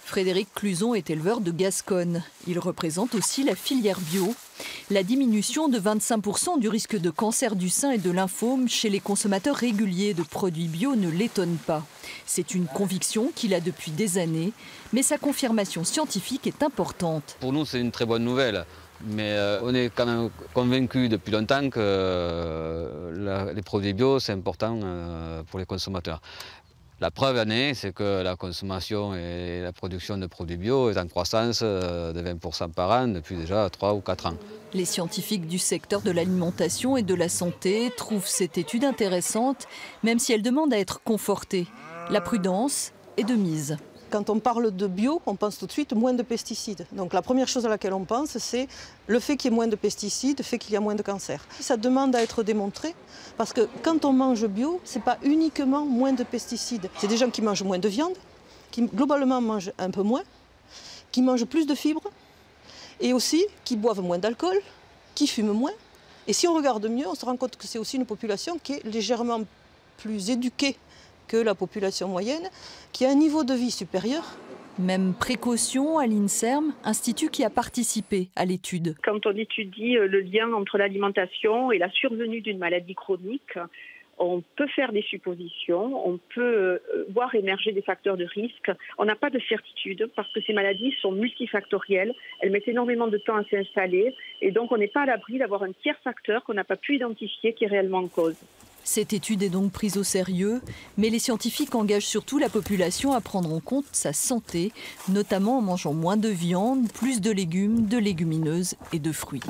Frédéric Cluson est éleveur de Gascogne. Il représente aussi la filière bio. La diminution de 25% du risque de cancer du sein et de lymphome chez les consommateurs réguliers de produits bio ne l'étonne pas. C'est une conviction qu'il a depuis des années, mais sa confirmation scientifique est importante. Pour nous, c'est une très bonne nouvelle. Mais on est quand même convaincus depuis longtemps que les produits bio, c'est important pour les consommateurs. La preuve en est, c'est que la consommation et la production de produits bio est en croissance de 20% par an depuis déjà 3 ou 4 ans. Les scientifiques du secteur de l'alimentation et de la santé trouvent cette étude intéressante, même si elle demande à être confortée. La prudence est de mise. Quand on parle de bio, on pense tout de suite moins de pesticides. Donc la première chose à laquelle on pense, c'est le fait qu'il y ait moins de pesticides, fait qu'il y a moins de cancer. Ça demande à être démontré, parce que quand on mange bio, ce n'est pas uniquement moins de pesticides. C'est des gens qui mangent moins de viande, qui globalement mangent un peu moins, qui mangent plus de fibres, et aussi qui boivent moins d'alcool, qui fument moins. Et si on regarde mieux, on se rend compte que c'est aussi une population qui est légèrement plus éduquée que la population moyenne, qui a un niveau de vie supérieur. Même précaution à l'INSERM, institut qui a participé à l'étude. Quand on étudie le lien entre l'alimentation et la survenue d'une maladie chronique, on peut faire des suppositions, on peut voir émerger des facteurs de risque. On n'a pas de certitude parce que ces maladies sont multifactorielles, elles mettent énormément de temps à s'installer et donc on n'est pas à l'abri d'avoir un tiers facteur qu'on n'a pas pu identifier qui est réellement en cause. Cette étude est donc prise au sérieux, mais les scientifiques engagent surtout la population à prendre en compte sa santé, notamment en mangeant moins de viande, plus de légumes, de légumineuses et de fruits.